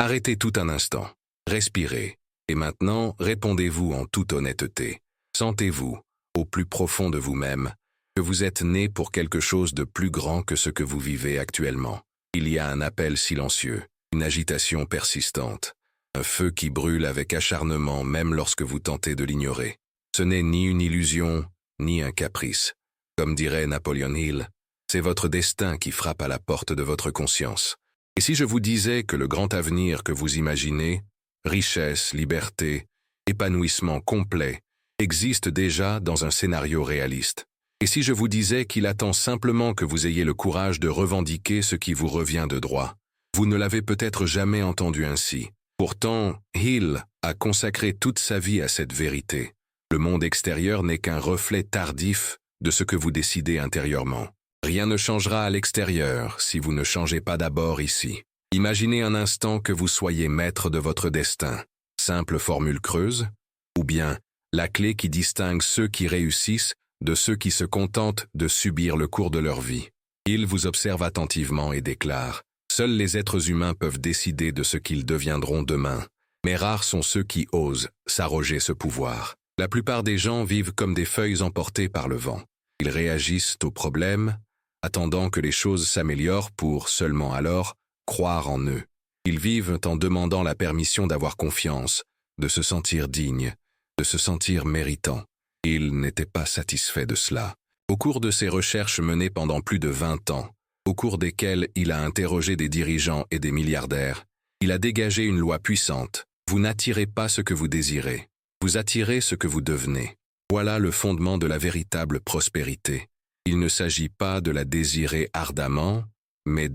Arrêtez tout un instant. Respirez. Et maintenant, répondez-vous en toute honnêteté. Sentez-vous, au plus profond de vous-même, que vous êtes né pour quelque chose de plus grand que ce que vous vivez actuellement. Il y a un appel silencieux, une agitation persistante, un feu qui brûle avec acharnement même lorsque vous tentez de l'ignorer. Ce n'est ni une illusion, ni un caprice. Comme dirait Napoleon Hill, c'est votre destin qui frappe à la porte de votre conscience. Et si je vous disais que le grand avenir que vous imaginez, richesse, liberté, épanouissement complet, existe déjà dans un scénario réaliste? Et si je vous disais qu'il attend simplement que vous ayez le courage de revendiquer ce qui vous revient de droit? Vous ne l'avez peut-être jamais entendu ainsi. Pourtant, Hill a consacré toute sa vie à cette vérité. Le monde extérieur n'est qu'un reflet tardif de ce que vous décidez intérieurement. Rien ne changera à l'extérieur si vous ne changez pas d'abord ici. Imaginez un instant que vous soyez maître de votre destin. Simple formule creuse? Ou bien la clé qui distingue ceux qui réussissent de ceux qui se contentent de subir le cours de leur vie? Il vous observe attentivement et déclare: seuls les êtres humains peuvent décider de ce qu'ils deviendront demain, mais rares sont ceux qui osent s'arroger ce pouvoir. La plupart des gens vivent comme des feuilles emportées par le vent. Ils réagissent aux problèmes, attendant que les choses s'améliorent pour, seulement alors, croire en eux. Ils vivent en demandant la permission d'avoir confiance, de se sentir digne, de se sentir méritant. Il n'était pas satisfait de cela. Au cours de ses recherches menées pendant plus de 20 ans, au cours desquelles il a interrogé des dirigeants et des milliardaires, il a dégagé une loi puissante. Vous n'attirez pas ce que vous désirez, vous attirez ce que vous devenez. Voilà le fondement de la véritable prospérité. Il ne s'agit pas de la désirer ardemment, mais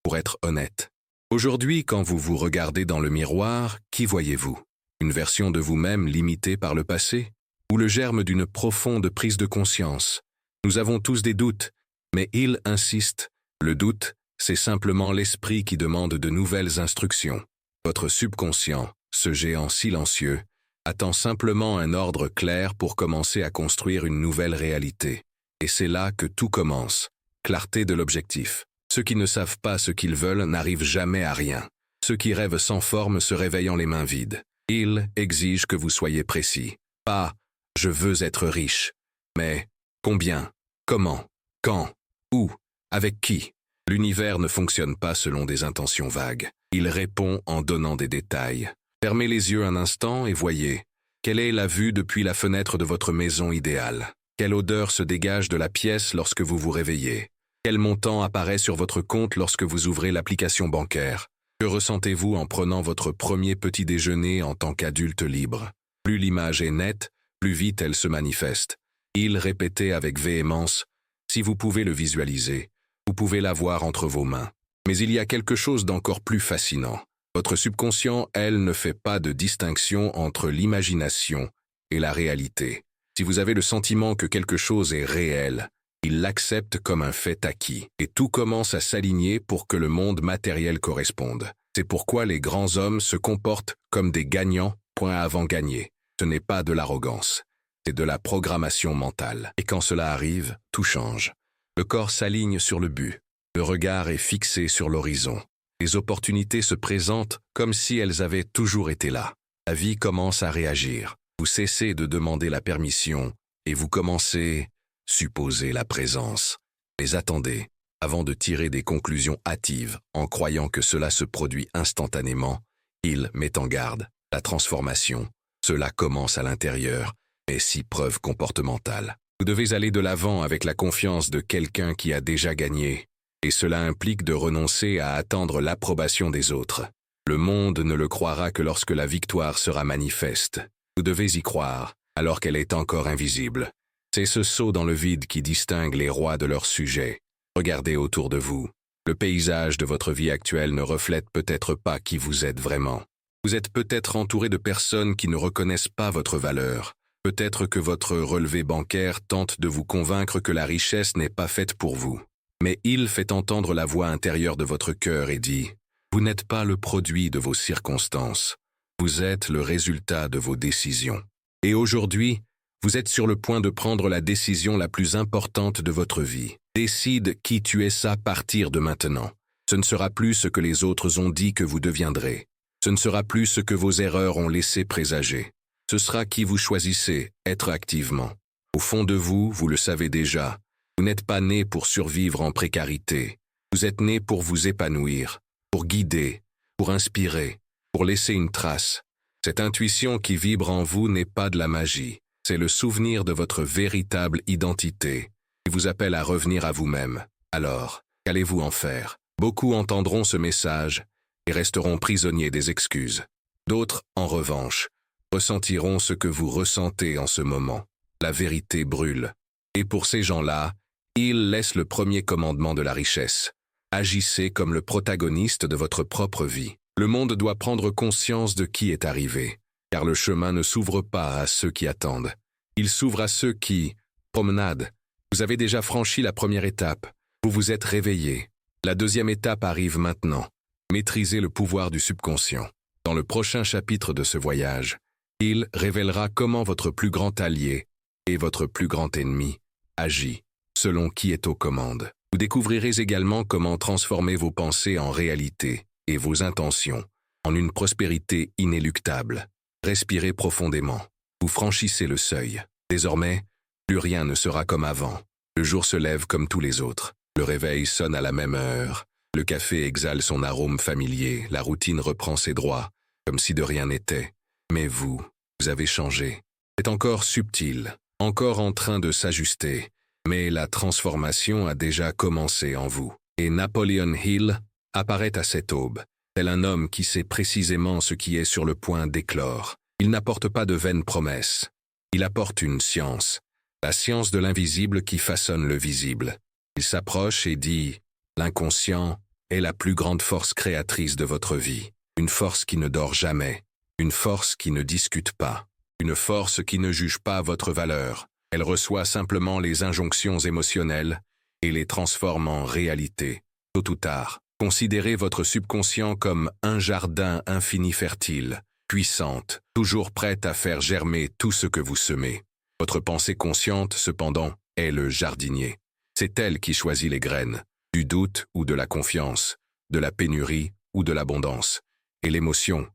pour être honnête. Aujourd'hui, quand vous vous regardez dans le miroir, qui voyez-vous? Une version de vous-même limitée par le passé? Ou le germe d'une profonde prise de conscience? Nous avons tous des doutes, mais il insiste. Le doute, c'est simplement l'esprit qui demande de nouvelles instructions. Votre subconscient, ce géant silencieux, attend simplement un ordre clair pour commencer à construire une nouvelle réalité. Et c'est là que tout commence. Clarté de l'objectif. Ceux qui ne savent pas ce qu'ils veulent n'arrivent jamais à rien. Ceux qui rêvent sans forme se réveillent les mains vides. Il exige que vous soyez précis. Pas « je veux être riche », mais « combien, comment, quand, où, avec qui ». L'univers ne fonctionne pas selon des intentions vagues. Il répond en donnant des détails. Fermez les yeux un instant et voyez. Quelle est la vue depuis la fenêtre de votre maison idéale? Quelle odeur se dégage de la pièce lorsque vous vous réveillez? Quel montant apparaît sur votre compte lorsque vous ouvrez l'application bancaire? Que ressentez-vous en prenant votre premier petit déjeuner en tant qu'adulte libre? Plus l'image est nette, plus vite elle se manifeste. Il répétait avec véhémence: si vous pouvez le visualiser, vous pouvez l'avoir entre vos mains. Mais il y a quelque chose d'encore plus fascinant. Votre subconscient, elle, ne fait pas de distinction entre l'imagination et la réalité. Si vous avez le sentiment que quelque chose est réel, il l'accepte comme un fait acquis, et tout commence à s'aligner pour que le monde matériel corresponde. C'est pourquoi les grands hommes se comportent comme des gagnants, point avant gagné. Ce n'est pas de l'arrogance, c'est de la programmation mentale. Et quand cela arrive, tout change. Le corps s'aligne sur le but, le regard est fixé sur l'horizon. Les opportunités se présentent comme si elles avaient toujours été là. La vie commence à réagir. Vous cessez de demander la permission et vous commencez à supposer la présence. Mais attendez, avant de tirer des conclusions hâtives en croyant que cela se produit instantanément, il met en garde. La transformation, cela commence à l'intérieur, mais si preuve comportementale. Vous devez aller de l'avant avec la confiance de quelqu'un qui a déjà gagné, et cela implique de renoncer à attendre l'approbation des autres. Le monde ne le croira que lorsque la victoire sera manifeste. Vous devez y croire, alors qu'elle est encore invisible. C'est ce saut dans le vide qui distingue les rois de leurs sujets. Regardez autour de vous. Le paysage de votre vie actuelle ne reflète peut-être pas qui vous êtes vraiment. Vous êtes peut-être entouré de personnes qui ne reconnaissent pas votre valeur. Peut-être que votre relevé bancaire tente de vous convaincre que la richesse n'est pas faite pour vous. Mais il fait entendre la voix intérieure de votre cœur et dit: vous n'êtes pas le produit de vos circonstances. Vous êtes le résultat de vos décisions. Et aujourd'hui, vous êtes sur le point de prendre la décision la plus importante de votre vie. Décide qui tu es à partir de maintenant. Ce ne sera plus ce que les autres ont dit que vous deviendrez. Ce ne sera plus ce que vos erreurs ont laissé présager. Ce sera qui vous choisissez, être activement. Au fond de vous, vous le savez déjà, vous n'êtes pas né pour survivre en précarité. Vous êtes né pour vous épanouir, pour guider, pour inspirer, pour laisser une trace. Cette intuition qui vibre en vous n'est pas de la magie, c'est le souvenir de votre véritable identité, qui vous appelle à revenir à vous-même. Alors, qu'allez-vous en faire? Beaucoup entendront ce message et resteront prisonniers des excuses. D'autres, en revanche, ressentiront ce que vous ressentez en ce moment. La vérité brûle. Et pour ces gens-là, il laisse le premier commandement de la richesse. Agissez comme le protagoniste de votre propre vie. Le monde doit prendre conscience de qui est arrivé, car le chemin ne s'ouvre pas à ceux qui attendent. Il s'ouvre à ceux qui... Promenade. Vous avez déjà franchi la première étape. Vous vous êtes réveillé. La deuxième étape arrive maintenant. Maîtrisez le pouvoir du subconscient. Dans le prochain chapitre de ce voyage, il révélera comment votre plus grand allié et votre plus grand ennemi agit, selon qui est aux commandes. Vous découvrirez également comment transformer vos pensées en réalité et vos intentions en une prospérité inéluctable. Respirez profondément. Vous franchissez le seuil. Désormais, plus rien ne sera comme avant. Le jour se lève comme tous les autres. Le réveil sonne à la même heure. Le café exhale son arôme familier. La routine reprend ses droits, comme si de rien n'était. Mais vous avez changé. C'est encore subtil, encore en train de s'ajuster. Mais la transformation a déjà commencé en vous. Et Napoleon Hill apparaît à cette aube, tel un homme qui sait précisément ce qui est sur le point d'éclore. Il n'apporte pas de vaines promesses. Il apporte une science, la science de l'invisible qui façonne le visible. Il s'approche et dit « L'inconscient est la plus grande force créatrice de votre vie. Une force qui ne dort jamais, une force qui ne discute pas, une force qui ne juge pas votre valeur. Elle reçoit simplement les injonctions émotionnelles et les transforme en réalité. Tôt ou tard, considérez votre subconscient comme un jardin infini fertile, puissante, toujours prête à faire germer tout ce que vous semez. Votre pensée consciente, cependant, est le jardinier. C'est elle qui choisit les graines, du doute ou de la confiance, de la pénurie ou de l'abondance. Et l'émotion,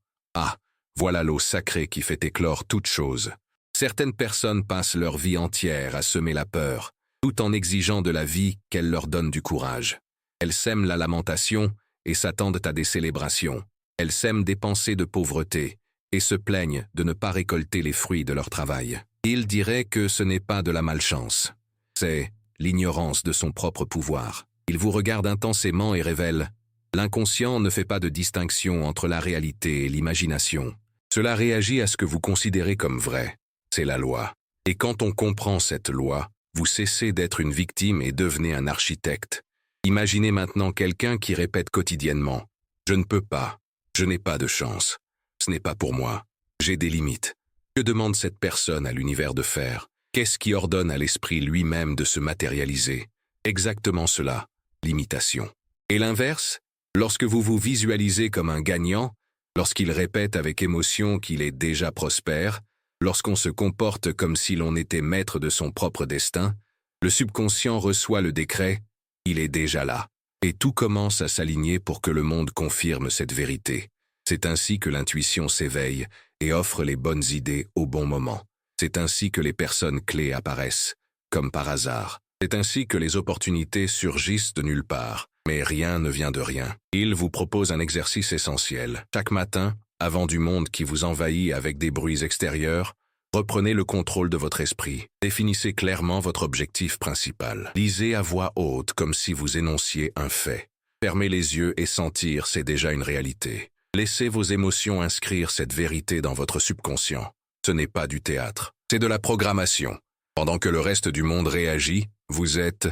voilà l'eau sacrée qui fait éclore toute chose. Certaines personnes passent leur vie entière à semer la peur, tout en exigeant de la vie qu'elle leur donne du courage. Elles sèment la lamentation et s'attendent à des célébrations. Elles sèment des pensées de pauvreté et se plaignent de ne pas récolter les fruits de leur travail. Ils diraient que ce n'est pas de la malchance. C'est l'ignorance de son propre pouvoir. Il vous regarde intensément et révèle « L'inconscient ne fait pas de distinction entre la réalité et l'imagination. Cela réagit à ce que vous considérez comme vrai. C'est la loi. Et quand on comprend cette loi, vous cessez d'être une victime et devenez un architecte. Imaginez maintenant quelqu'un qui répète quotidiennement « Je ne peux pas, je n'ai pas de chance, ce n'est pas pour moi, j'ai des limites ». Que demande cette personne à l'univers de faire? Qu'est-ce qui ordonne à l'esprit lui-même de se matérialiser? Exactement cela, l'imitation. Et l'inverse, lorsque vous vous visualisez comme un gagnant, lorsqu'il répète avec émotion qu'il est déjà prospère, lorsqu'on se comporte comme si l'on était maître de son propre destin, le subconscient reçoit le décret « il est déjà là ». Et tout commence à s'aligner pour que le monde confirme cette vérité. C'est ainsi que l'intuition s'éveille et offre les bonnes idées au bon moment. C'est ainsi que les personnes clés apparaissent, comme par hasard. C'est ainsi que les opportunités surgissent de nulle part. Mais rien ne vient de rien. Il vous propose un exercice essentiel. Chaque matin, avant du monde qui vous envahit avec des bruits extérieurs, reprenez le contrôle de votre esprit. Définissez clairement votre objectif principal. Lisez à voix haute comme si vous énonciez un fait. Fermez les yeux et sentir, c'est déjà une réalité. Laissez vos émotions inscrire cette vérité dans votre subconscient. Ce n'est pas du théâtre, c'est de la programmation. Pendant que le reste du monde réagit, vous êtes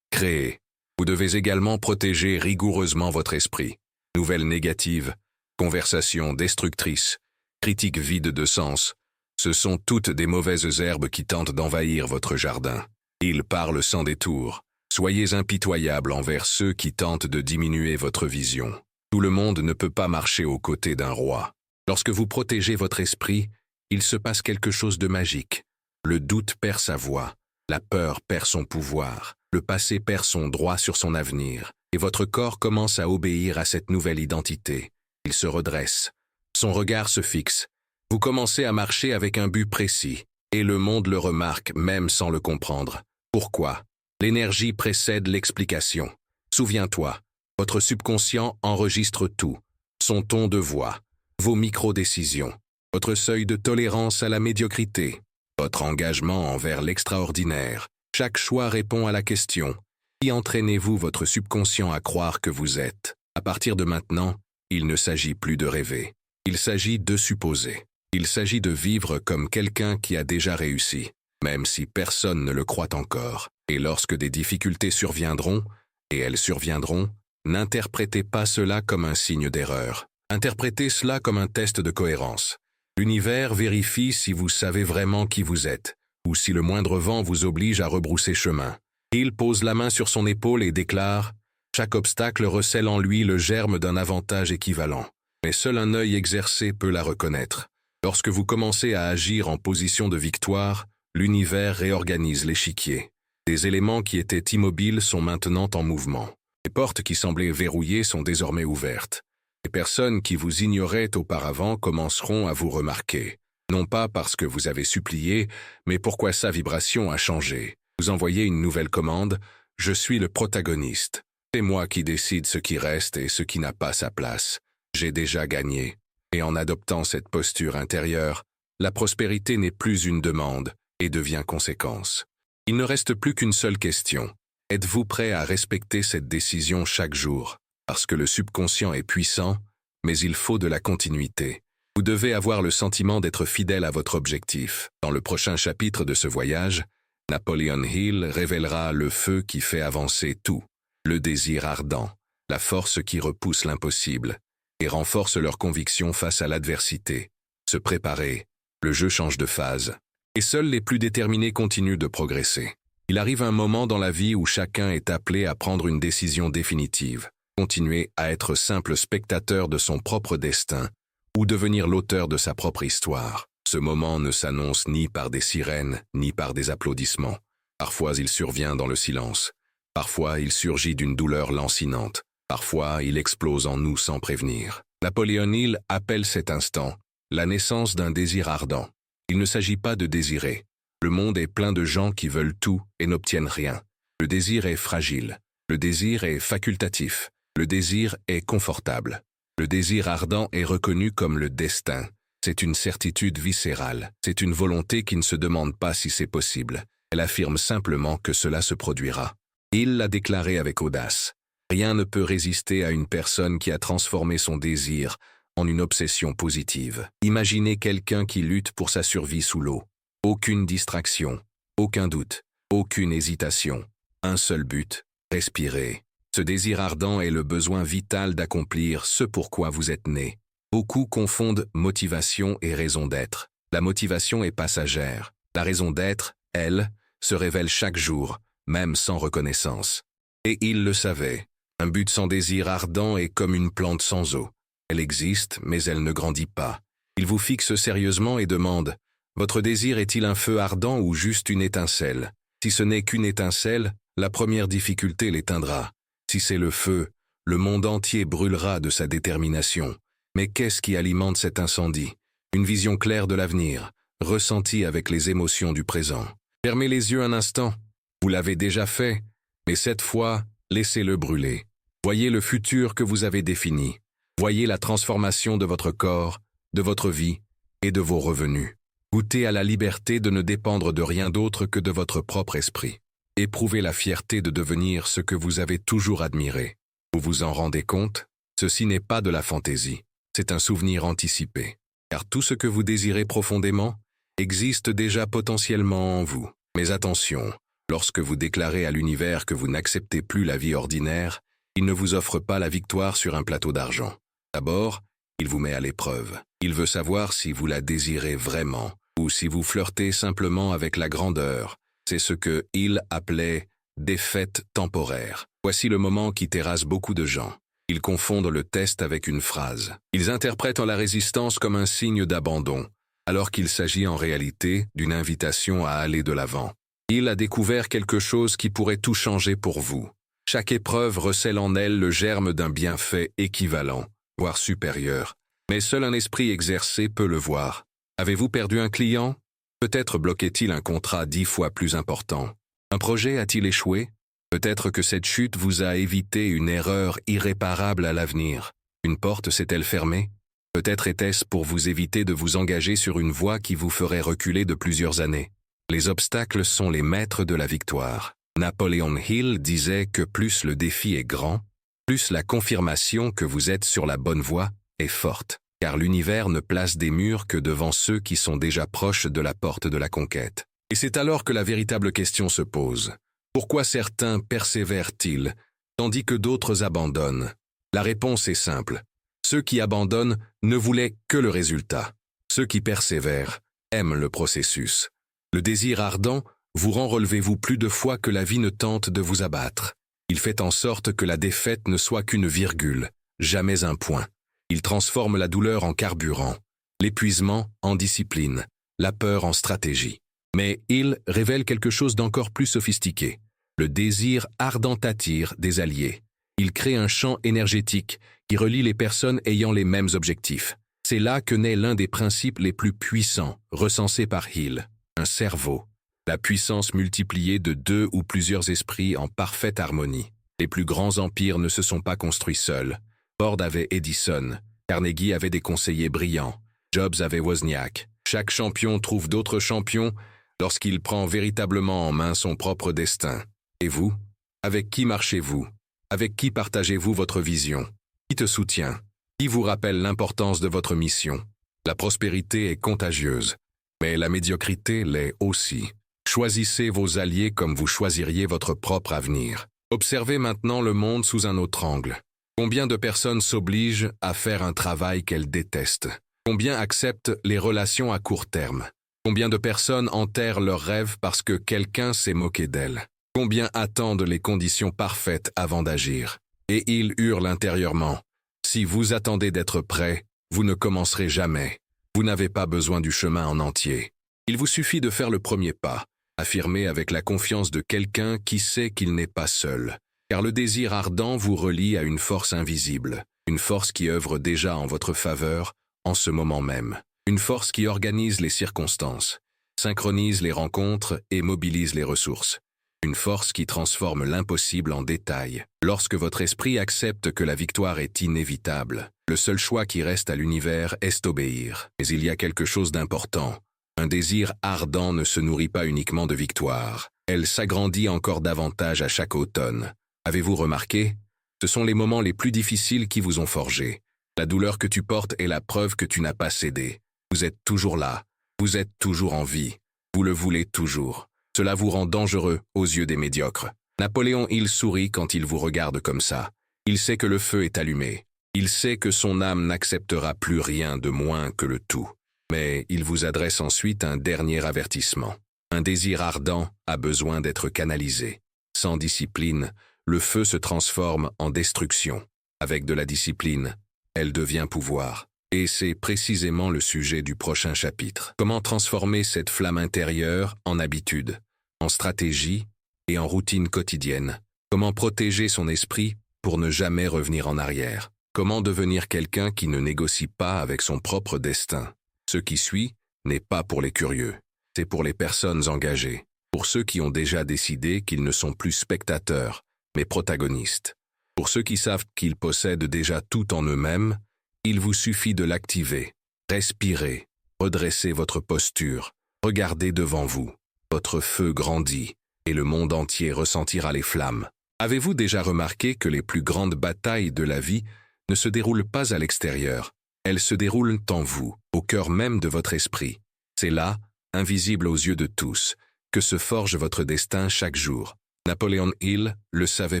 créé. Vous devez également protéger rigoureusement votre esprit. Nouvelles négatives, conversations destructrices, critiques vides de sens, ce sont toutes des mauvaises herbes qui tentent d'envahir votre jardin. Ils parlent sans détour. Soyez impitoyables envers ceux qui tentent de diminuer votre vision. Tout le monde ne peut pas marcher aux côtés d'un roi. Lorsque vous protégez votre esprit, il se passe quelque chose de magique. Le doute perd sa voix, la peur perd son pouvoir, le passé perd son droit sur son avenir, et votre corps commence à obéir à cette nouvelle identité. Il se redresse. Son regard se fixe. Vous commencez à marcher avec un but précis, et le monde le remarque même sans le comprendre. Pourquoi? L'énergie précède l'explication. Souviens-toi, votre subconscient enregistre tout. Son ton de voix, vos micro-décisions, votre seuil de tolérance à la médiocrité, votre engagement envers l'extraordinaire. Chaque choix répond à la question: qui entraînez-vous votre subconscient à croire que vous êtes? À partir de maintenant, il ne s'agit plus de rêver. Il s'agit de supposer. Il s'agit de vivre comme quelqu'un qui a déjà réussi, même si personne ne le croit encore. Et lorsque des difficultés surviendront, et elles surviendront, n'interprétez pas cela comme un signe d'erreur. Interprétez cela comme un test de cohérence. L'univers vérifie si vous savez vraiment qui vous êtes, ou si le moindre vent vous oblige à rebrousser chemin. Il pose la main sur son épaule et déclare: chaque obstacle recèle en lui le germe d'un avantage équivalent. Mais seul un œil exercé peut la reconnaître. Lorsque vous commencez à agir en position de victoire, l'univers réorganise l'échiquier. Des éléments qui étaient immobiles sont maintenant en mouvement. Les portes qui semblaient verrouillées sont désormais ouvertes. Les personnes qui vous ignoraient auparavant commenceront à vous remarquer. Non pas parce que vous avez supplié, mais pourquoi sa vibration a changé. Vous envoyez une nouvelle commande: je suis le protagoniste. C'est moi qui décide ce qui reste et ce qui n'a pas sa place. J'ai déjà gagné. Et en adoptant cette posture intérieure, la prospérité n'est plus une demande et devient conséquence. Il ne reste plus qu'une seule question. Êtes-vous prêt à respecter cette décision chaque jour? Parce que le subconscient est puissant, mais il faut de la continuité. Vous devez avoir le sentiment d'être fidèle à votre objectif. Dans le prochain chapitre de ce voyage, Napoleon Hill révélera le feu qui fait avancer tout, le désir ardent, la force qui repousse l'impossible, et renforce leur conviction face à l'adversité. Se préparer, le jeu change de phase. Et seuls les plus déterminés continuent de progresser. Il arrive un moment dans la vie où chacun est appelé à prendre une décision définitive, continuer à être simple spectateur de son propre destin, ou devenir l'auteur de sa propre histoire. Ce moment ne s'annonce ni par des sirènes, ni par des applaudissements. Parfois il survient dans le silence. Parfois il surgit d'une douleur lancinante. Parfois il explose en nous sans prévenir. Napoleon Hill appelle cet instant la naissance d'un désir ardent. Il ne s'agit pas de désirer. Le monde est plein de gens qui veulent tout et n'obtiennent rien. Le désir est fragile. Le désir est facultatif. Le désir est confortable. Le désir ardent est reconnu comme le destin. C'est une certitude viscérale. C'est une volonté qui ne se demande pas si c'est possible. Elle affirme simplement que cela se produira. Il l'a déclaré avec audace. Rien ne peut résister à une personne qui a transformé son désir en une obsession positive. Imaginez quelqu'un qui lutte pour sa survie sous l'eau. Aucune distraction, aucun doute, aucune hésitation. Un seul but, respirer. Ce désir ardent est le besoin vital d'accomplir ce pourquoi vous êtes né. Beaucoup confondent motivation et raison d'être. La motivation est passagère. La raison d'être, elle, se révèle chaque jour, même sans reconnaissance. Et il le savait. Un but sans désir ardent est comme une plante sans eau. Elle existe, mais elle ne grandit pas. Il vous fixe sérieusement et demande: votre désir est-il un feu ardent ou juste une étincelle? Si ce n'est qu'une étincelle, la première difficulté l'éteindra. Si c'est le feu, le monde entier brûlera de sa détermination. Mais qu'est-ce qui alimente cet incendie? Une vision claire de l'avenir, ressentie avec les émotions du présent. Fermez les yeux un instant. Vous l'avez déjà fait, mais cette fois, laissez-le brûler. Voyez le futur que vous avez défini. Voyez la transformation de votre corps, de votre vie et de vos revenus. Goûtez à la liberté de ne dépendre de rien d'autre que de votre propre esprit. Éprouvez la fierté de devenir ce que vous avez toujours admiré. Vous vous en rendez compte? Ceci n'est pas de la fantaisie, c'est un souvenir anticipé. Car tout ce que vous désirez profondément existe déjà potentiellement en vous. Mais attention, lorsque vous déclarez à l'univers que vous n'acceptez plus la vie ordinaire, il ne vous offre pas la victoire sur un plateau d'argent. D'abord, il vous met à l'épreuve. Il veut savoir si vous la désirez vraiment, ou si vous flirtez simplement avec la grandeur. C'est ce que Hill appelait « défaite temporaire ». Voici le moment qui terrasse beaucoup de gens. Ils confondent le test avec une phrase. Ils interprètent la résistance comme un signe d'abandon, alors qu'il s'agit en réalité d'une invitation à aller de l'avant. Hill a découvert quelque chose qui pourrait tout changer pour vous. Chaque épreuve recèle en elle le germe d'un bienfait équivalent, voire supérieur. Mais seul un esprit exercé peut le voir. Avez-vous perdu un client? Peut-être bloquait-il un contrat 10 fois plus important. Un projet a-t-il échoué? Peut-être que cette chute vous a évité une erreur irréparable à l'avenir. Une porte s'est-elle fermée? Peut-être était-ce pour vous éviter de vous engager sur une voie qui vous ferait reculer de plusieurs années. Les obstacles sont les maîtres de la victoire. Napoleon Hill disait que plus le défi est grand, plus la confirmation que vous êtes sur la bonne voie est forte, car l'univers ne place des murs que devant ceux qui sont déjà proches de la porte de la conquête. Et c'est alors que la véritable question se pose. Pourquoi certains persévèrent-ils, tandis que d'autres abandonnent? La réponse est simple. Ceux qui abandonnent ne voulaient que le résultat. Ceux qui persévèrent aiment le processus. Le désir ardent vous rend relevez-vous plus de fois que la vie ne tente de vous abattre. Il fait en sorte que la défaite ne soit qu'une virgule, jamais un point. Il transforme la douleur en carburant, l'épuisement en discipline, la peur en stratégie. Mais il révèle quelque chose d'encore plus sophistiqué. Le désir ardent attire des alliés. Il crée un champ énergétique qui relie les personnes ayant les mêmes objectifs. C'est là que naît l'un des principes les plus puissants recensés par Hill, un cerveau. La puissance multipliée de 2 ou plusieurs esprits en parfaite harmonie. Les plus grands empires ne se sont pas construits seuls. Ford avait Edison, Carnegie avait des conseillers brillants, Jobs avait Wozniak. Chaque champion trouve d'autres champions lorsqu'il prend véritablement en main son propre destin. Et vous? Avec qui marchez-vous? Avec qui partagez-vous votre vision? Qui te soutient? Qui vous rappelle l'importance de votre mission? La prospérité est contagieuse, mais la médiocrité l'est aussi. Choisissez vos alliés comme vous choisiriez votre propre avenir. Observez maintenant le monde sous un autre angle. Combien de personnes s'obligent à faire un travail qu'elles détestent? Combien acceptent les relations à court terme? Combien de personnes enterrent leurs rêves parce que quelqu'un s'est moqué d'elles? Combien attendent les conditions parfaites avant d'agir? Et ils hurlent intérieurement. Si vous attendez d'être prêt, vous ne commencerez jamais. Vous n'avez pas besoin du chemin en entier. Il vous suffit de faire le premier pas, affirmé avec la confiance de quelqu'un qui sait qu'il n'est pas seul. Car le désir ardent vous relie à une force invisible, une force qui œuvre déjà en votre faveur, en ce moment même. Une force qui organise les circonstances, synchronise les rencontres et mobilise les ressources. Une force qui transforme l'impossible en détail. Lorsque votre esprit accepte que la victoire est inévitable, le seul choix qui reste à l'univers est d'obéir. Mais il y a quelque chose d'important. Un désir ardent ne se nourrit pas uniquement de victoire. Elle s'agrandit encore davantage à chaque automne. Avez-vous remarqué? Ce sont les moments les plus difficiles qui vous ont forgé. La douleur que tu portes est la preuve que tu n'as pas cédé. Vous êtes toujours là. Vous êtes toujours en vie. Vous le voulez toujours. Cela vous rend dangereux aux yeux des médiocres. Napoléon Hill sourit quand il vous regarde comme ça. Il sait que le feu est allumé. Il sait que son âme n'acceptera plus rien de moins que le tout. Mais il vous adresse ensuite un dernier avertissement. Un désir ardent a besoin d'être canalisé. Sans discipline, le feu se transforme en destruction. Avec de la discipline, elle devient pouvoir. Et c'est précisément le sujet du prochain chapitre. Comment transformer cette flamme intérieure en habitude, en stratégie et en routine quotidienne? Comment protéger son esprit pour ne jamais revenir en arrière? Comment devenir quelqu'un qui ne négocie pas avec son propre destin? Ce qui suit n'est pas pour les curieux, c'est pour les personnes engagées, pour ceux qui ont déjà décidé qu'ils ne sont plus spectateurs, mais protagonistes. Pour ceux qui savent qu'ils possèdent déjà tout en eux-mêmes, il vous suffit de l'activer. Respirez, redressez votre posture, regardez devant vous. Votre feu grandit et le monde entier ressentira les flammes. Avez-vous déjà remarqué que les plus grandes batailles de la vie ne se déroulent pas à l'extérieur? Elles se déroulent en vous, au cœur même de votre esprit. C'est là, invisible aux yeux de tous, que se forge votre destin chaque jour. Napoleon Hill le savait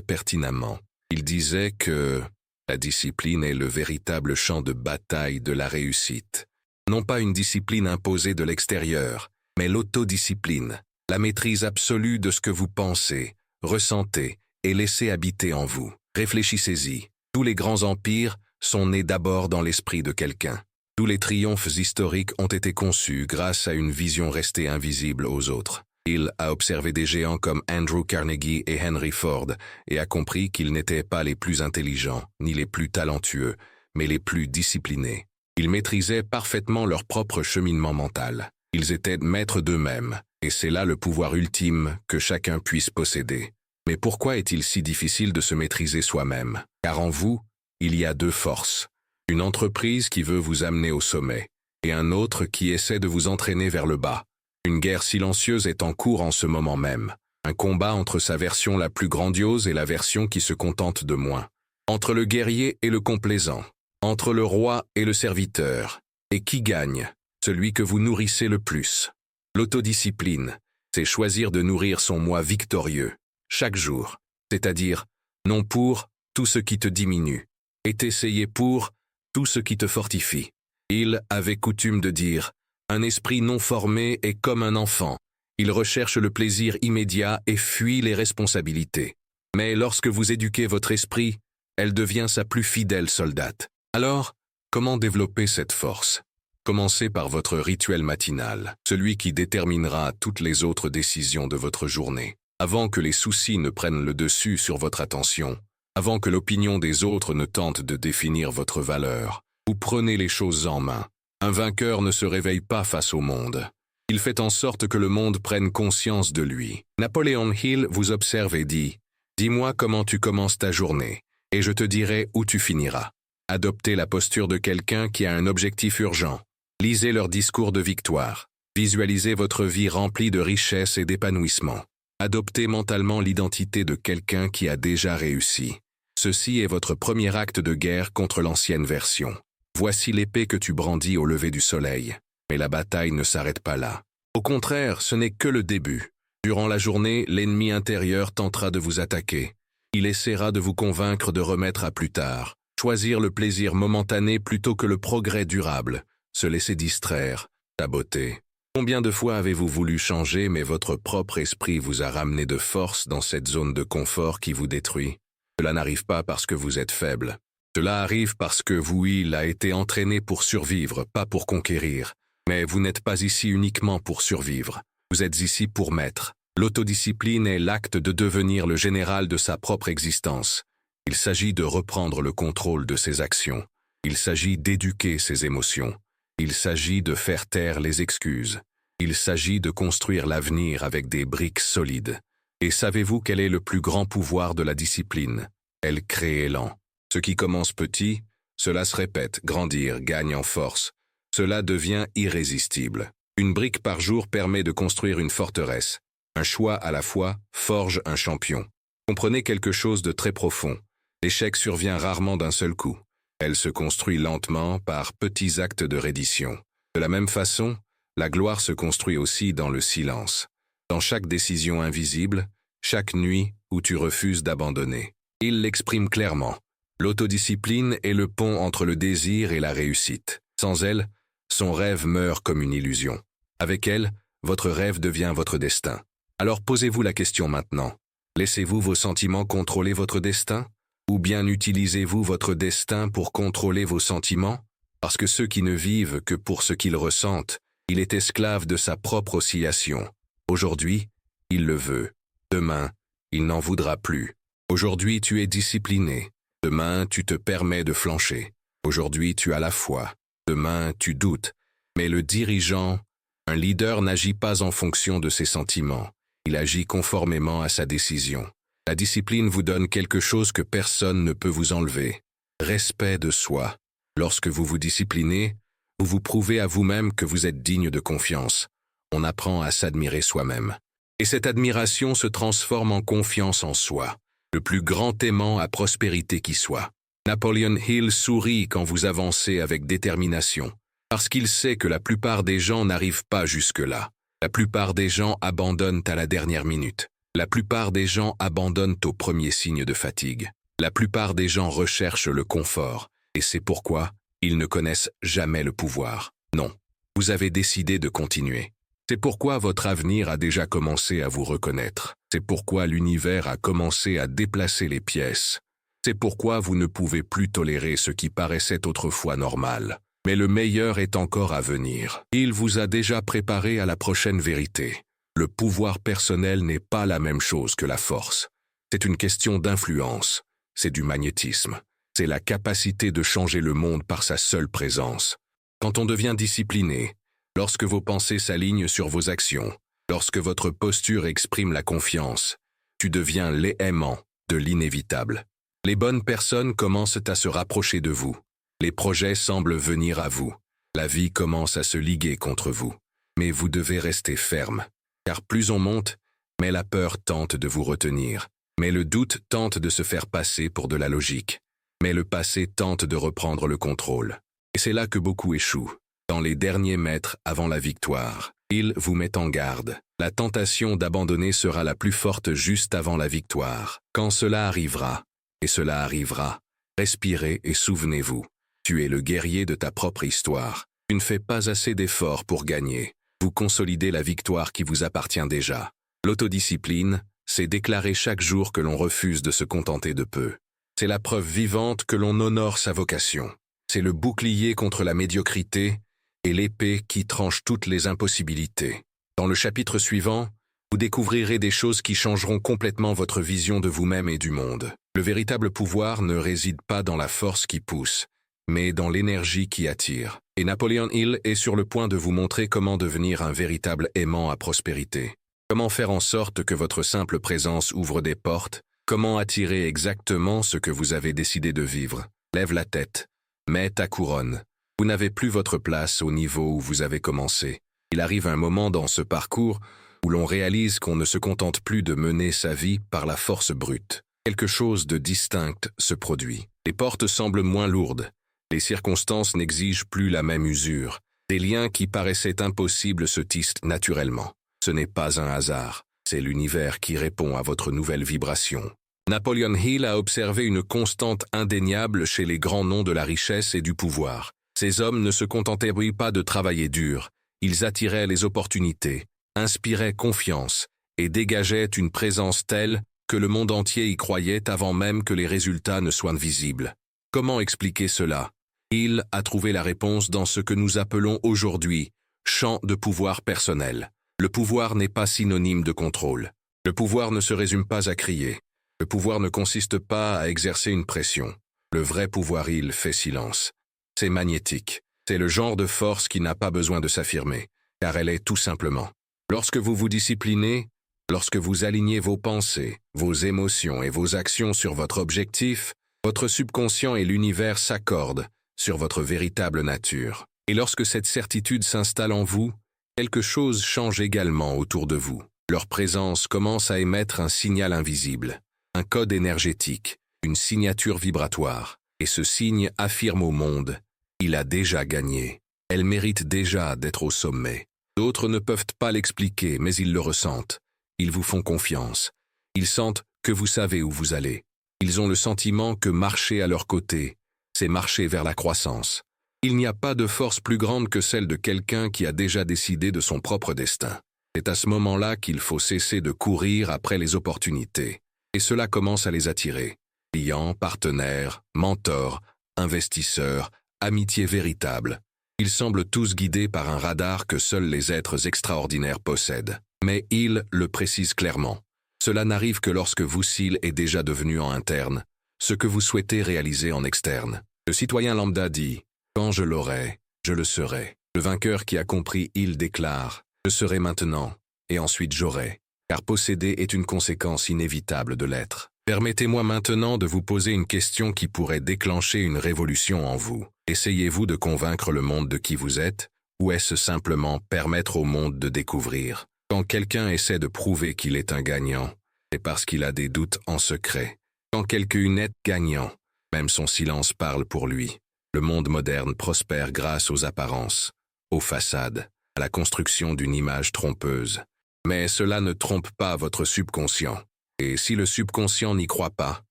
pertinemment. Il disait que la discipline est le véritable champ de bataille de la réussite. Non pas une discipline imposée de l'extérieur, mais l'autodiscipline, la maîtrise absolue de ce que vous pensez, ressentez et laissez habiter en vous. Réfléchissez-y. Tous les grands empires sont nés d'abord dans l'esprit de quelqu'un. Tous les triomphes historiques ont été conçus grâce à une vision restée invisible aux autres. Il a observé des géants comme Andrew Carnegie et Henry Ford et a compris qu'ils n'étaient pas les plus intelligents, ni les plus talentueux, mais les plus disciplinés. Ils maîtrisaient parfaitement leur propre cheminement mental. Ils étaient maîtres d'eux-mêmes, et c'est là le pouvoir ultime que chacun puisse posséder. Mais pourquoi est-il si difficile de se maîtriser soi-même? Car en vous, il y a deux forces. Une entreprise qui veut vous amener au sommet, et un autre qui essaie de vous entraîner vers le bas. Une guerre silencieuse est en cours en ce moment même. Un combat entre sa version la plus grandiose et la version qui se contente de moins. Entre le guerrier et le complaisant. Entre le roi et le serviteur. Et qui gagne? Celui que vous nourrissez le plus. L'autodiscipline, c'est choisir de nourrir son moi victorieux, chaque jour, c'est-à-dire non pour tout ce qui te diminue, et t'essayer pour tout ce qui te fortifie. Il avait coutume de dire « Un esprit non formé est comme un enfant. Il recherche le plaisir immédiat et fuit les responsabilités. Mais lorsque vous éduquez votre esprit, elle devient sa plus fidèle soldate. » Alors, comment développer cette force? Commencez par votre rituel matinal, celui qui déterminera toutes les autres décisions de votre journée. Avant que les soucis ne prennent le dessus sur votre attention, avant que l'opinion des autres ne tente de définir votre valeur, vous prenez les choses en main. Un vainqueur ne se réveille pas face au monde. Il fait en sorte que le monde prenne conscience de lui. Napoleon Hill vous observe et dit « Dis-moi comment tu commences ta journée, et je te dirai où tu finiras. » Adoptez la posture de quelqu'un qui a un objectif urgent. Lisez leur discours de victoire. Visualisez votre vie remplie de richesse et d'épanouissement. Adoptez mentalement l'identité de quelqu'un qui a déjà réussi. Ceci est votre premier acte de guerre contre l'ancienne version. Voici l'épée que tu brandis au lever du soleil. Mais la bataille ne s'arrête pas là. Au contraire, ce n'est que le début. Durant la journée, l'ennemi intérieur tentera de vous attaquer. Il essaiera de vous convaincre de remettre à plus tard. Choisir le plaisir momentané plutôt que le progrès durable. Se laisser distraire. Saboter. Combien de fois avez-vous voulu changer, mais votre propre esprit vous a ramené de force dans cette zone de confort qui vous détruit? Cela n'arrive pas parce que vous êtes faible. Cela arrive parce que il a été entraîné pour survivre, pas pour conquérir. Mais vous n'êtes pas ici uniquement pour survivre. Vous êtes ici pour maître. L'autodiscipline est l'acte de devenir le général de sa propre existence. Il s'agit de reprendre le contrôle de ses actions. Il s'agit d'éduquer ses émotions. Il s'agit de faire taire les excuses. Il s'agit de construire l'avenir avec des briques solides. Et savez-vous quel est le plus grand pouvoir de la discipline? Elle crée élan. Ce qui commence petit, cela se répète, grandir, gagne en force. Cela devient irrésistible. Une brique par jour permet de construire une forteresse. Un choix à la fois forge un champion. Comprenez quelque chose de très profond. L'échec survient rarement d'un seul coup. Elle se construit lentement par petits actes de reddition. De la même façon, la gloire se construit aussi dans le silence. Dans chaque décision invisible, chaque nuit où tu refuses d'abandonner. Il l'exprime clairement. L'autodiscipline est le pont entre le désir et la réussite. Sans elle, son rêve meurt comme une illusion. Avec elle, votre rêve devient votre destin. Alors posez-vous la question maintenant. Laissez-vous vos sentiments contrôler votre destin? Ou bien utilisez-vous votre destin pour contrôler vos sentiments? Parce que ceux qui ne vivent que pour ce qu'ils ressentent, il est esclave de sa propre oscillation. Aujourd'hui, il le veut. Demain, il n'en voudra plus. Aujourd'hui, tu es discipliné. Demain, tu te permets de flancher. Aujourd'hui, tu as la foi. Demain, tu doutes. Mais le dirigeant, un leader n'agit pas en fonction de ses sentiments. Il agit conformément à sa décision. La discipline vous donne quelque chose que personne ne peut vous enlever. Respect de soi. Lorsque vous vous disciplinez, vous vous prouvez à vous-même que vous êtes digne de confiance. On apprend à s'admirer soi-même. Et cette admiration se transforme en confiance en soi. Le plus grand aimant à prospérité qui soit. Napoleon Hill sourit quand vous avancez avec détermination, parce qu'il sait que la plupart des gens n'arrivent pas jusque-là. La plupart des gens abandonnent à la dernière minute. La plupart des gens abandonnent au premier signe de fatigue. La plupart des gens recherchent le confort, et c'est pourquoi ils ne connaissent jamais le pouvoir. Non, vous avez décidé de continuer. C'est pourquoi votre avenir a déjà commencé à vous reconnaître. C'est pourquoi l'univers a commencé à déplacer les pièces. C'est pourquoi vous ne pouvez plus tolérer ce qui paraissait autrefois normal. Mais le meilleur est encore à venir. Il vous a déjà préparé à la prochaine vérité. Le pouvoir personnel n'est pas la même chose que la force. C'est une question d'influence, c'est du magnétisme, c'est la capacité de changer le monde par sa seule présence. Quand on devient discipliné, lorsque vos pensées s'alignent sur vos actions, lorsque votre posture exprime la confiance, tu deviens l'aimant de l'inévitable. Les bonnes personnes commencent à se rapprocher de vous. Les projets semblent venir à vous. La vie commence à se liguer contre vous. Mais vous devez rester ferme. Car plus on monte, mais la peur tente de vous retenir. Mais le doute tente de se faire passer pour de la logique. Mais le passé tente de reprendre le contrôle. Et c'est là que beaucoup échouent. Dans les derniers mètres avant la victoire, il vous met en garde. La tentation d'abandonner sera la plus forte juste avant la victoire. Quand cela arrivera, et cela arrivera, respirez et souvenez-vous. Tu es le guerrier de ta propre histoire. Tu ne fais pas assez d'efforts pour gagner. Vous consolidez la victoire qui vous appartient déjà. L'autodiscipline, c'est déclarer chaque jour que l'on refuse de se contenter de peu. C'est la preuve vivante que l'on honore sa vocation. C'est le bouclier contre la médiocrité et l'épée qui tranche toutes les impossibilités. Dans le chapitre suivant, vous découvrirez des choses qui changeront complètement votre vision de vous-même et du monde. Le véritable pouvoir ne réside pas dans la force qui pousse, mais dans l'énergie qui attire. Et Napoleon Hill est sur le point de vous montrer comment devenir un véritable aimant à prospérité. Comment faire en sorte que votre simple présence ouvre des portes, comment attirer exactement ce que vous avez décidé de vivre. Lève la tête, mets ta couronne. Vous n'avez plus votre place au niveau où vous avez commencé. Il arrive un moment dans ce parcours où l'on réalise qu'on ne se contente plus de mener sa vie par la force brute. Quelque chose de distinct se produit. Les portes semblent moins lourdes. Les circonstances n'exigent plus la même usure. Des liens qui paraissaient impossibles se tissent naturellement. Ce n'est pas un hasard. C'est l'univers qui répond à votre nouvelle vibration. Napoleon Hill a observé une constante indéniable chez les grands noms de la richesse et du pouvoir. Ces hommes ne se contentaient pas de travailler dur. Ils attiraient les opportunités, inspiraient confiance et dégageaient une présence telle que le monde entier y croyait avant même que les résultats ne soient visibles. Comment expliquer cela? Hill a trouvé la réponse dans ce que nous appelons aujourd'hui champ de pouvoir personnel. Le pouvoir n'est pas synonyme de contrôle. Le pouvoir ne se résume pas à crier. Le pouvoir ne consiste pas à exercer une pression. Le vrai pouvoir, il fait silence. C'est magnétique. C'est le genre de force qui n'a pas besoin de s'affirmer, car elle est tout simplement. Lorsque vous vous disciplinez, lorsque vous alignez vos pensées, vos émotions et vos actions sur votre objectif, votre subconscient et l'univers s'accordent sur votre véritable nature. Et lorsque cette certitude s'installe en vous, quelque chose change également autour de vous. Leur présence commence à émettre un signal invisible, un code énergétique, une signature vibratoire. Et ce signe affirme au monde: il a déjà gagné. Elle mérite déjà d'être au sommet. D'autres ne peuvent pas l'expliquer, mais ils le ressentent. Ils vous font confiance. Ils sentent que vous savez où vous allez. Ils ont le sentiment que marcher à leur côté, c'est marcher vers la croissance. Il n'y a pas de force plus grande que celle de quelqu'un qui a déjà décidé de son propre destin. C'est à ce moment-là qu'il faut cesser de courir après les opportunités. Et cela commence à les attirer. Clients, partenaires, mentors, investisseurs, amitié véritable. Ils semblent tous guidés par un radar que seuls les êtres extraordinaires possèdent. Mais il le précise clairement. Cela n'arrive que lorsque vous s'il est déjà devenu en interne, ce que vous souhaitez réaliser en externe. Le citoyen lambda dit: quand je l'aurai, je le serai. Le vainqueur qui a compris, il déclare: je serai maintenant, et ensuite j'aurai. Car posséder est une conséquence inévitable de l'être. Permettez-moi maintenant de vous poser une question qui pourrait déclencher une révolution en vous. Essayez-vous de convaincre le monde de qui vous êtes, ou est-ce simplement permettre au monde de découvrir? Quand quelqu'un essaie de prouver qu'il est un gagnant, c'est parce qu'il a des doutes en secret. Quand quelqu'un est gagnant, même son silence parle pour lui. Le monde moderne prospère grâce aux apparences, aux façades, à la construction d'une image trompeuse. Mais cela ne trompe pas votre subconscient. Et si le subconscient n'y croit pas,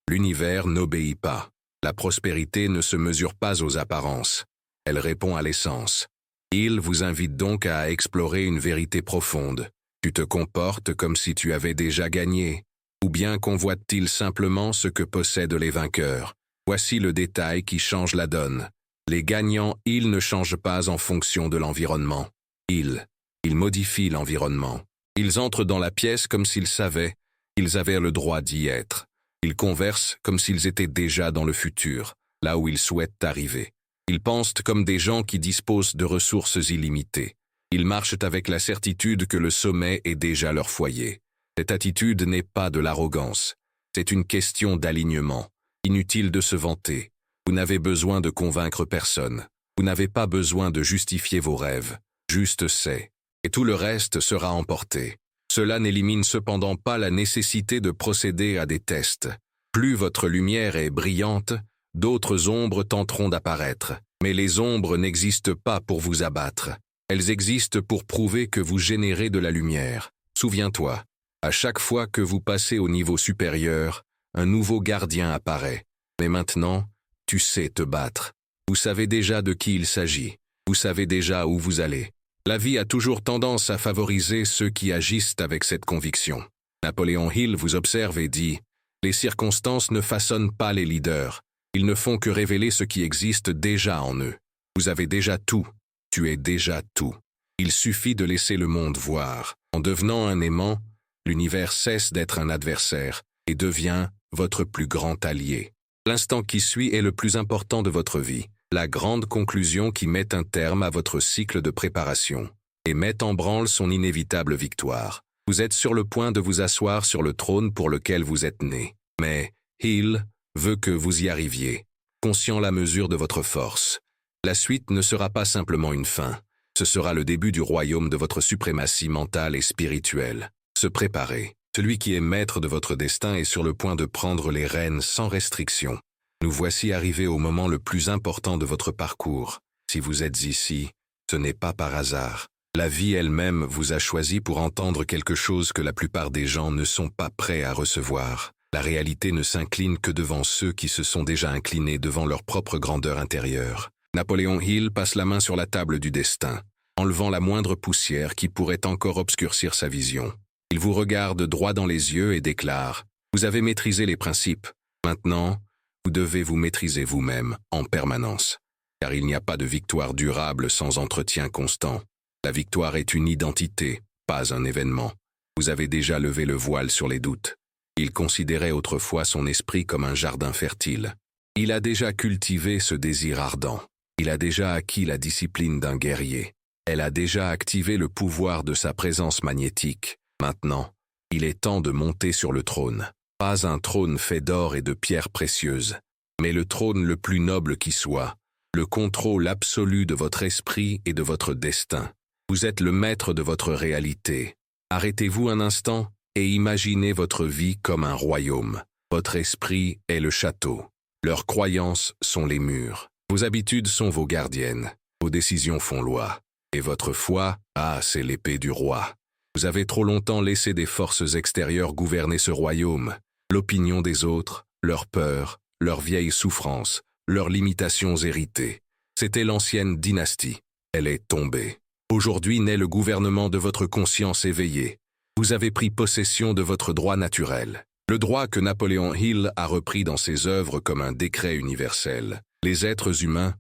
l'univers n'obéit pas. La prospérité ne se mesure pas aux apparences. Elle répond à l'essence. Il vous invite donc à explorer une vérité profonde. Tu te comportes comme si tu avais déjà gagné, ou bien convoite-t-il simplement ce que possèdent les vainqueurs? Voici le détail qui change la donne. Les gagnants, ils ne changent pas en fonction de l'environnement. Ils modifient l'environnement. Ils entrent dans la pièce comme s'ils savaient qu'ils avaient le droit d'y être. Ils conversent comme s'ils étaient déjà dans le futur, là où ils souhaitent arriver. Ils pensent comme des gens qui disposent de ressources illimitées. Ils marchent avec la certitude que le sommet est déjà leur foyer. Cette attitude n'est pas de l'arrogance. C'est une question d'alignement. Inutile de se vanter. Vous n'avez besoin de convaincre personne. Vous n'avez pas besoin de justifier vos rêves. Juste c'est. Et tout le reste sera emporté. Cela n'élimine cependant pas la nécessité de procéder à des tests. Plus votre lumière est brillante, d'autres ombres tenteront d'apparaître. Mais les ombres n'existent pas pour vous abattre. Elles existent pour prouver que vous générez de la lumière. Souviens-toi, à chaque fois que vous passez au niveau supérieur, un nouveau gardien apparaît. Mais maintenant, tu sais te battre. Vous savez déjà de qui il s'agit. Vous savez déjà où vous allez. La vie a toujours tendance à favoriser ceux qui agissent avec cette conviction. Napoléon Hill vous observe et dit « Les circonstances ne façonnent pas les leaders. Ils ne font que révéler ce qui existe déjà en eux. Vous avez déjà tout. Tu es déjà tout. Il suffit de laisser le monde voir. En devenant un aimant, l'univers cesse d'être un adversaire et devient votre plus grand allié. L'instant qui suit est le plus important de votre vie, la grande conclusion qui met un terme à votre cycle de préparation et met en branle son inévitable victoire. Vous êtes sur le point de vous asseoir sur le trône pour lequel vous êtes né. Mais Hill veut que vous y arriviez, conscient la mesure de votre force. La suite ne sera pas simplement une fin, ce sera le début du royaume de votre suprématie mentale et spirituelle. Se préparer. Celui qui est maître de votre destin est sur le point de prendre les rênes sans restriction. Nous voici arrivés au moment le plus important de votre parcours. Si vous êtes ici, ce n'est pas par hasard. La vie elle-même vous a choisi pour entendre quelque chose que la plupart des gens ne sont pas prêts à recevoir. La réalité ne s'incline que devant ceux qui se sont déjà inclinés devant leur propre grandeur intérieure. Napoléon Hill passe la main sur la table du destin, enlevant la moindre poussière qui pourrait encore obscurcir sa vision. Il vous regarde droit dans les yeux et déclare « Vous avez maîtrisé les principes. Maintenant, vous devez vous maîtriser vous-même en permanence. Car il n'y a pas de victoire durable sans entretien constant. La victoire est une identité, pas un événement. Vous avez déjà levé le voile sur les doutes. Il considérait autrefois son esprit comme un jardin fertile. Il a déjà cultivé ce désir ardent. Il a déjà acquis la discipline d'un guerrier. Elle a déjà activé le pouvoir de sa présence magnétique. Maintenant, il est temps de monter sur le trône. Pas un trône fait d'or et de pierres précieuses, mais le trône le plus noble qui soit, le contrôle absolu de votre esprit et de votre destin. Vous êtes le maître de votre réalité. Arrêtez-vous un instant et imaginez votre vie comme un royaume. Votre esprit est le château. Leurs croyances sont les murs. Vos habitudes sont vos gardiennes. Vos décisions font loi. Et votre foi, c'est l'épée du roi. Vous avez trop longtemps laissé des forces extérieures gouverner ce royaume. L'opinion des autres, leurs peurs, leurs vieilles souffrances, leurs limitations héritées. C'était l'ancienne dynastie. Elle est tombée. Aujourd'hui naît le gouvernement de votre conscience éveillée. Vous avez pris possession de votre droit naturel. Le droit que Napoléon Hill a repris dans ses œuvres comme un décret universel. Les êtres humains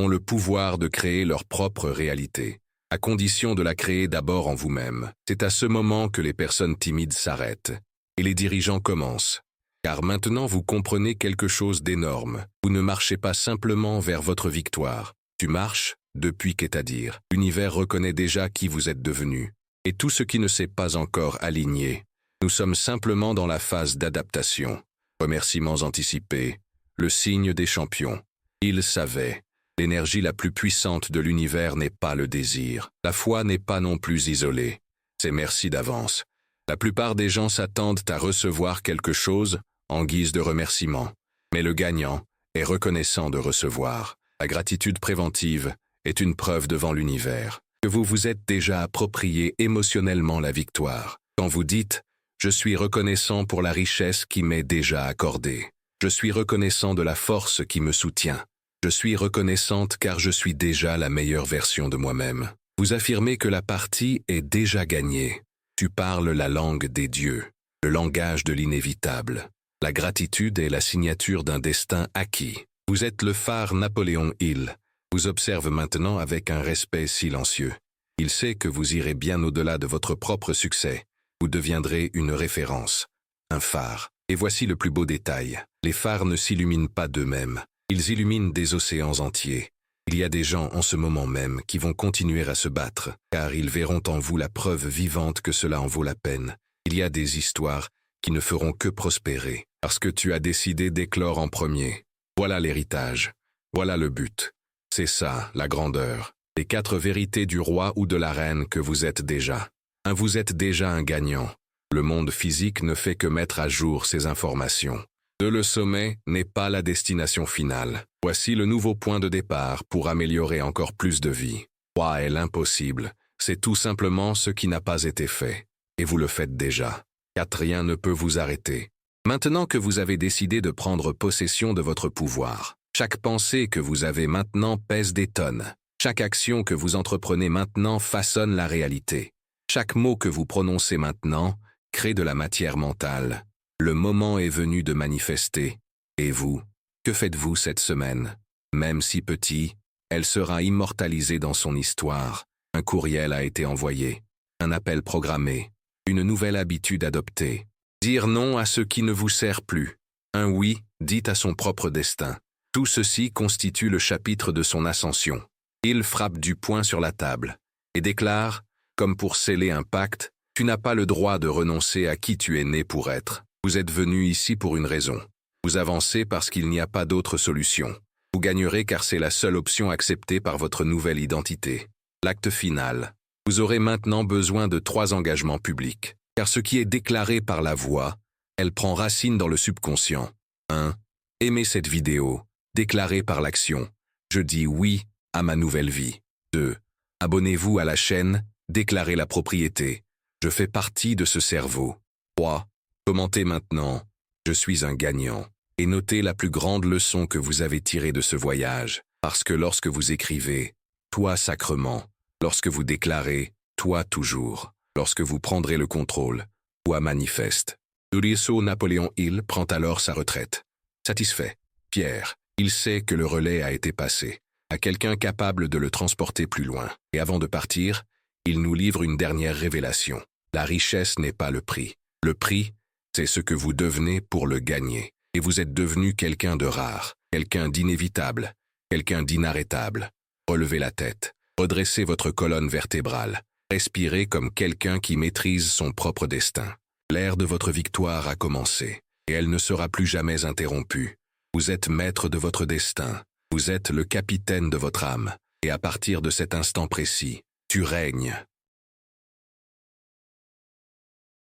ont le pouvoir de créer leur propre réalité, à condition de la créer d'abord en vous-même. C'est à ce moment que les personnes timides s'arrêtent, et les dirigeants commencent. Car maintenant vous comprenez quelque chose d'énorme. Vous ne marchez pas simplement vers votre victoire. Tu marches depuis qu'est à dire. L'univers reconnaît déjà qui vous êtes devenu, et tout ce qui ne s'est pas encore aligné. Nous sommes simplement dans la phase d'adaptation. Remerciements anticipés, le signe des champions. Ils savaient. L'énergie la plus puissante de l'univers n'est pas le désir. La foi n'est pas non plus isolée. C'est merci d'avance. La plupart des gens s'attendent à recevoir quelque chose en guise de remerciement. Mais le gagnant est reconnaissant de recevoir. La gratitude préventive est une preuve devant l'univers que vous vous êtes déjà approprié émotionnellement la victoire. Quand vous dites « Je suis reconnaissant pour la richesse qui m'est déjà accordée. Je suis reconnaissant de la force qui me soutient. Je suis reconnaissante car je suis déjà la meilleure version de moi-même. » Vous affirmez que la partie est déjà gagnée. Tu parles la langue des dieux, le langage de l'inévitable. La gratitude est la signature d'un destin acquis. Vous êtes le phare Napoléon Hill. Vous observe maintenant avec un respect silencieux. Il sait que vous irez bien au-delà de votre propre succès. Vous deviendrez une référence, un phare. Et voici le plus beau détail. Les phares ne s'illuminent pas d'eux-mêmes. Ils illuminent des océans entiers. Il y a des gens en ce moment même qui vont continuer à se battre, car ils verront en vous la preuve vivante que cela en vaut la peine. Il y a des histoires qui ne feront que prospérer, parce que tu as décidé d'éclore en premier. Voilà l'héritage. Voilà le but. C'est ça, la grandeur. Les 4 vérités du roi ou de la reine que vous êtes déjà. Vous êtes déjà un gagnant. Le monde physique ne fait que mettre à jour ces informations. Le sommet n'est pas la destination finale. Voici le nouveau point de départ pour améliorer encore plus de vie. 3 est l'impossible. C'est tout simplement ce qui n'a pas été fait. Et vous le faites déjà. 4 rien ne peut vous arrêter. Maintenant que vous avez décidé de prendre possession de votre pouvoir, chaque pensée que vous avez maintenant pèse des tonnes. Chaque action que vous entreprenez maintenant façonne la réalité. Chaque mot que vous prononcez maintenant crée de la matière mentale. Le moment est venu de manifester. Et vous, que faites-vous cette semaine? Même si petit, elle sera immortalisée dans son histoire. Un courriel a été envoyé, un appel programmé, une nouvelle habitude adoptée. Dire non à ce qui ne vous sert plus. Un oui dit à son propre destin. Tout ceci constitue le chapitre de son ascension. Il frappe du poing sur la table et déclare, comme pour sceller un pacte, tu n'as pas le droit de renoncer à qui tu es né pour être. Vous êtes venu ici pour une raison. Vous avancez parce qu'il n'y a pas d'autre solution. Vous gagnerez car c'est la seule option acceptée par votre nouvelle identité. L'acte final. Vous aurez maintenant besoin de 3 engagements publics. Car ce qui est déclaré par la voix, elle prend racine dans le subconscient. 1. Aimez cette vidéo. Déclaré par l'action. Je dis oui à ma nouvelle vie. 2. Abonnez-vous à la chaîne. Déclarez la propriété. Je fais partie de ce cerveau. 3. Commentez maintenant. Je suis un gagnant. Et notez la plus grande leçon que vous avez tirée de ce voyage. Parce que lorsque vous écrivez, toi sacrement, lorsque vous déclarez, toi toujours, lorsque vous prendrez le contrôle, toi manifeste. Duriso Napoléon Hill prend alors sa retraite. Satisfait, fier, il sait que le relais a été passé, à quelqu'un capable de le transporter plus loin. Et avant de partir, il nous livre une dernière révélation. La richesse n'est pas le prix. Le prix, c'est ce que vous devenez pour le gagner. Et vous êtes devenu quelqu'un de rare, quelqu'un d'inévitable, quelqu'un d'inarrêtable. Relevez la tête, redressez votre colonne vertébrale, respirez comme quelqu'un qui maîtrise son propre destin. L'ère de votre victoire a commencé, et elle ne sera plus jamais interrompue. Vous êtes maître de votre destin, vous êtes le capitaine de votre âme, et à partir de cet instant précis, tu règnes.